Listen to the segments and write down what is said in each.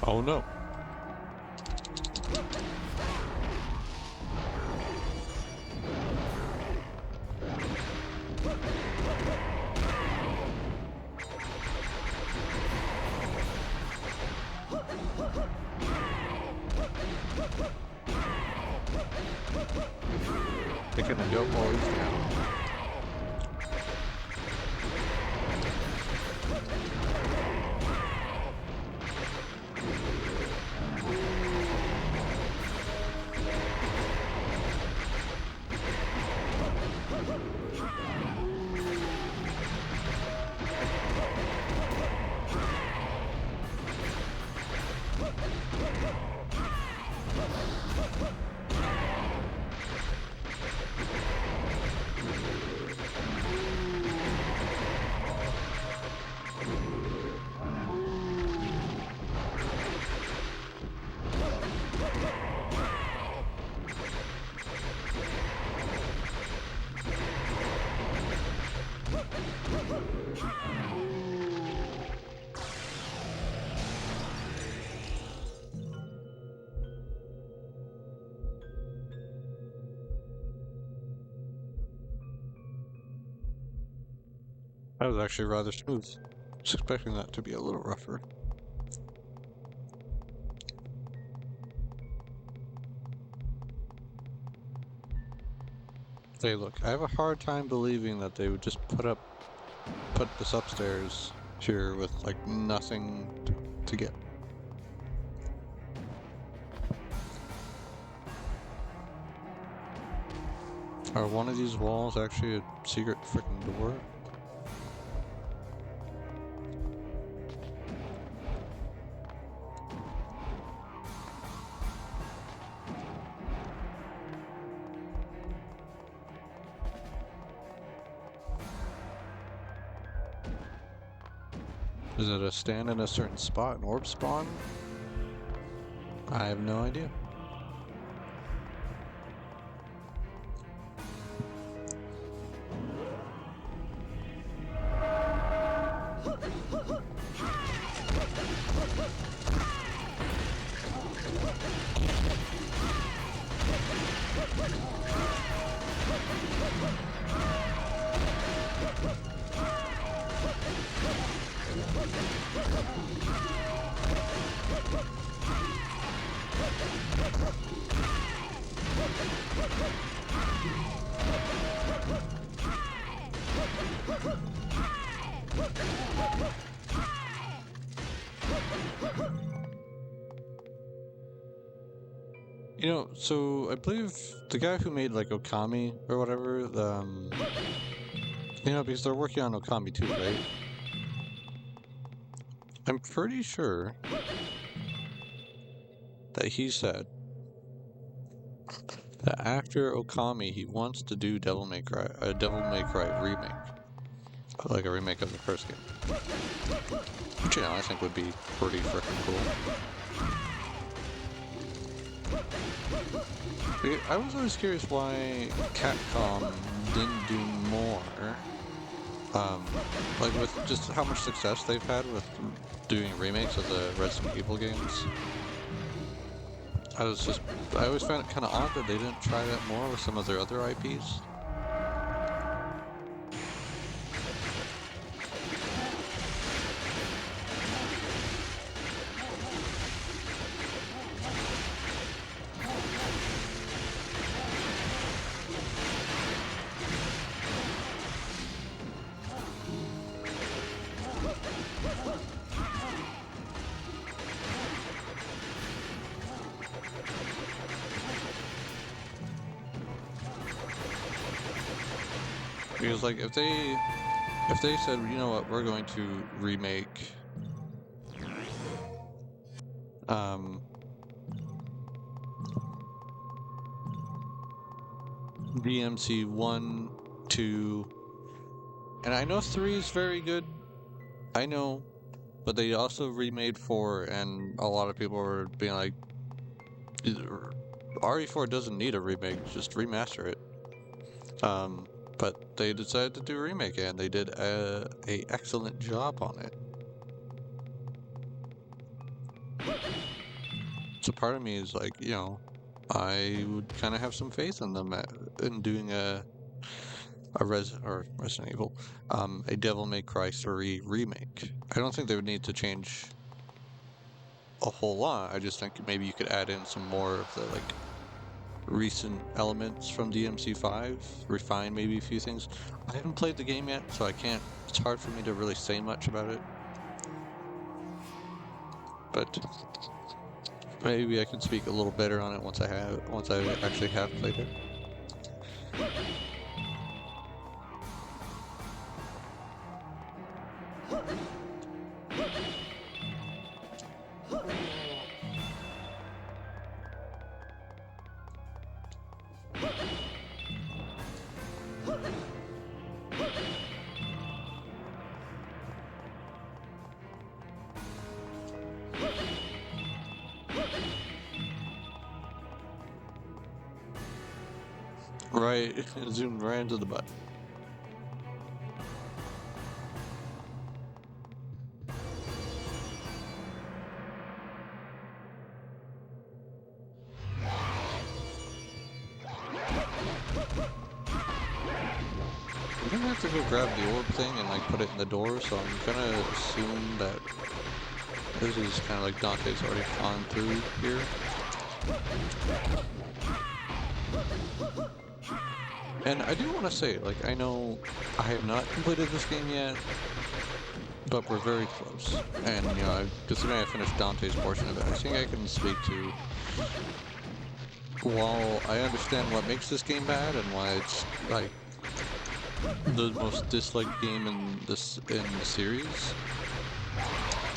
Oh no. Taking a dope boys down. That was actually rather smooth. I was expecting that to be a little rougher. Hey, look, I have a hard time believing that they would just put this upstairs here with like nothing to get. Are one of these walls actually a secret freaking door? Is it a stand in a certain spot, an orb spawn? I have no idea. You know, so I believe the guy who made like Okami or whatever, you know, because they're working on Okami too, right? I'm pretty sure that he said that after Okami, he wants to do Devil May Cry, a Devil May Cry remake, like a remake of the first game, which, you know, I think would be pretty freaking cool. I was always curious why Capcom didn't do more, like with just how much success they've had with doing remakes of the Resident Evil games. I always found it kind of odd that they didn't try that more with some of their other IPs. Because like if they said, you know what, we're going to remake DMC 1, 2, and I know 3 is very good, I know, but they also remade 4, and a lot of people were being like, RE4 doesn't need a remake, just remaster it. But they decided to do a remake, and they did a excellent job on it. a part of me is like, you know, I would kind of have some faith in them in doing a Resident Evil, a Devil May Cry 3 remake. I don't think they would need to change a whole lot. I just think maybe you could add in some more of the like recent elements from DMC5, refine maybe a few things. I haven't played the game yet, so I can't. It's hard for me to really say much about it. But maybe I can speak a little better on it once I actually have played it. Right, zoomed right into the butt. I'm gonna have to go grab the orb thing and like put it in the door, so I'm gonna assume that this is kind of like Dante's already gone through here. And I do want to say, like, I know I have not completed this game yet, but we're very close. And, you know, considering I finished Dante's portion of it, I think I can speak to, while I understand what makes this game bad and why it's, like, the most disliked game in the series,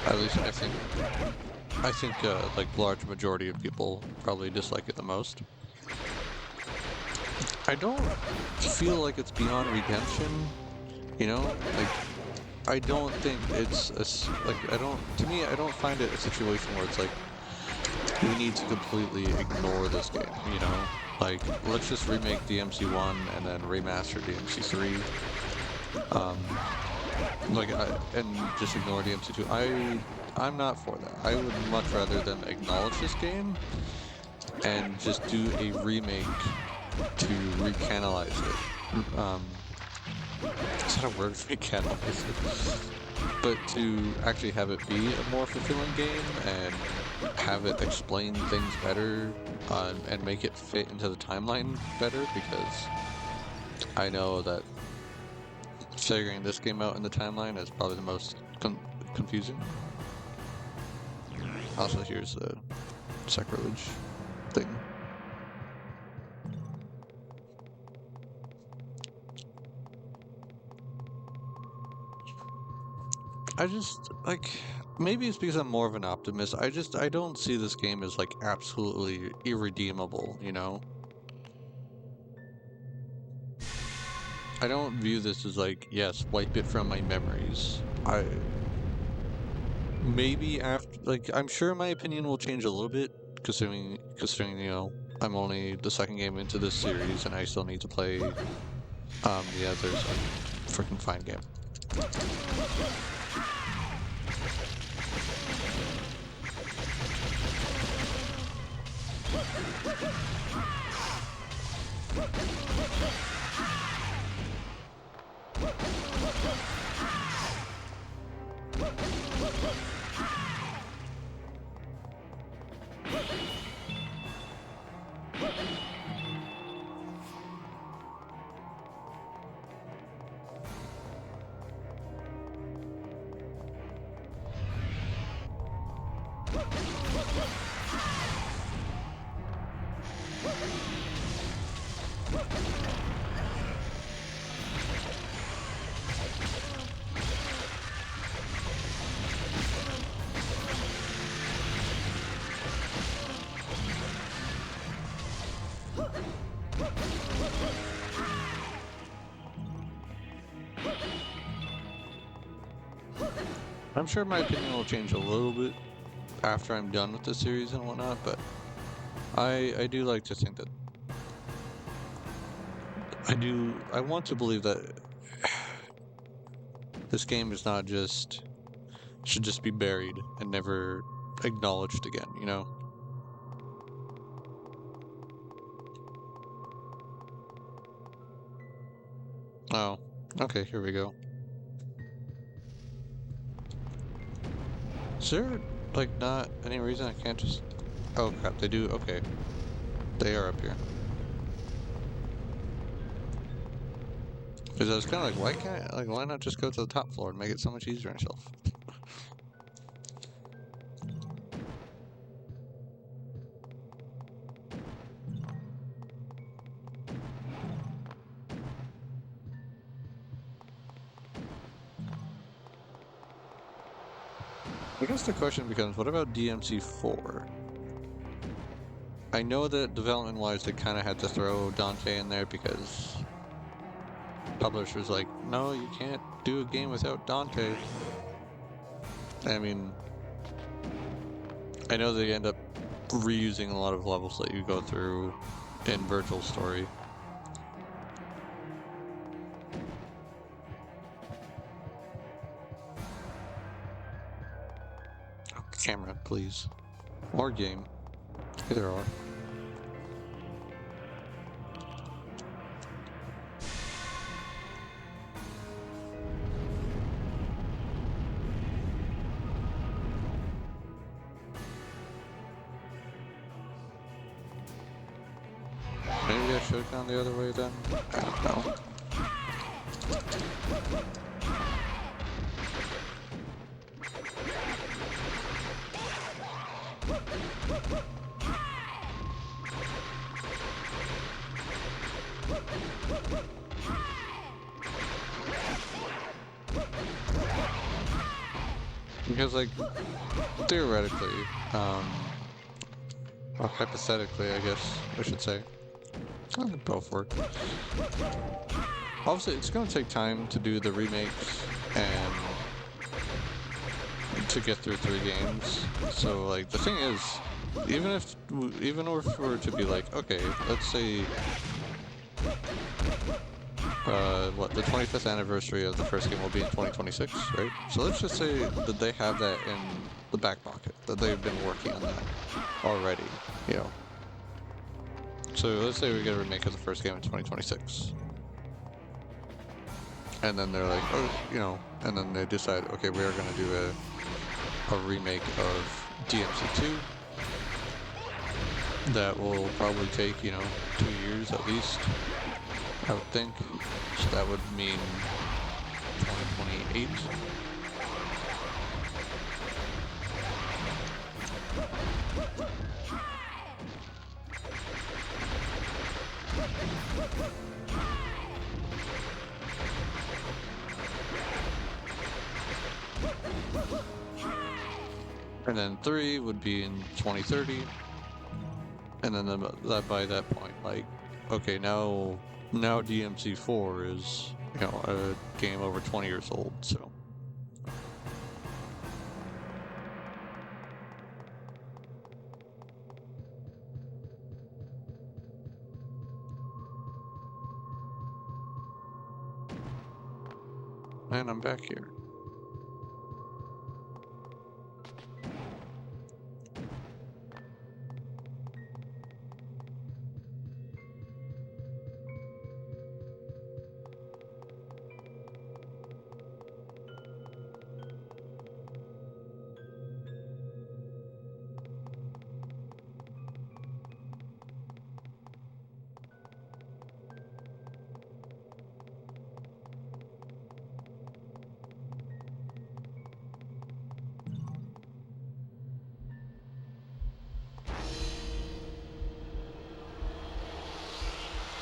at least I think like large majority of people probably dislike it the most. I don't feel like it's beyond redemption, you know? Like, I don't think it's to me, I don't find it a situation where it's like, we need to completely ignore this game, you know? Like, let's just remake DMC1 and then remaster DMC3. And just ignore DMC2. I'm not for that. I would much rather them acknowledge this game and just do a remake to recanalize it. Is that a word? Recanalize it. But to actually have it be a more fulfilling game and have it explain things better and make it fit into the timeline better, because I know that figuring this game out in the timeline is probably the most confusing. Also, here's the sacrilege thing. I just, like, maybe it's because I'm more of an optimist. I don't see this game as, like, absolutely irredeemable, you know? I don't view this as, like, yes, wipe it from my memories. Maybe after, like, I'm sure my opinion will change a little bit, considering, you know, I'm only the second game into this series, and I still need to play, the others. Freaking fine game. I'm sure my opinion will change a little bit after I'm done with the series and whatnot, but I do like to think that I want to believe that this game is not should just be buried and never acknowledged again, you know? Oh, okay, here we go. Is there, like, not any reason I can't just... Oh crap, they do, okay. They are up here. Because I was kind of like, why can't I, like, why not just go to the top floor and make it so much easier on yourself? I guess the question becomes, what about DMC4? I know that development-wise they kind of had to throw Dante in there because publishers like, no, you can't do a game without Dante. I mean, I know they end up reusing a lot of levels that you go through in Virtual Story. Oh, camera, please. Or game. Either or. Maybe I should have gone the other way then? I don't know. Because, like, theoretically, or hypothetically, I guess I should say, both work. Obviously, it's going to take time to do the remakes and to get through 3 games. So, like, the thing is, even if we were to be like, okay, let's say, the 25th anniversary of the first game will be in 2026, right? So let's just say that they have that in the back pocket, that they've been working on that already, you know. So let's say we get a remake of the first game in 2026. And then they're like, oh, you know, and then they decide, okay, we are going to do a remake of DMC2. That will probably take, you know, 2 years at least, I would think. So that would mean 2028. And then 3 would be in 2030. And then by that point, like, okay, now DMC4 is, you know, a game over 20 years old, so. And I'm back here.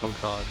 Oh god.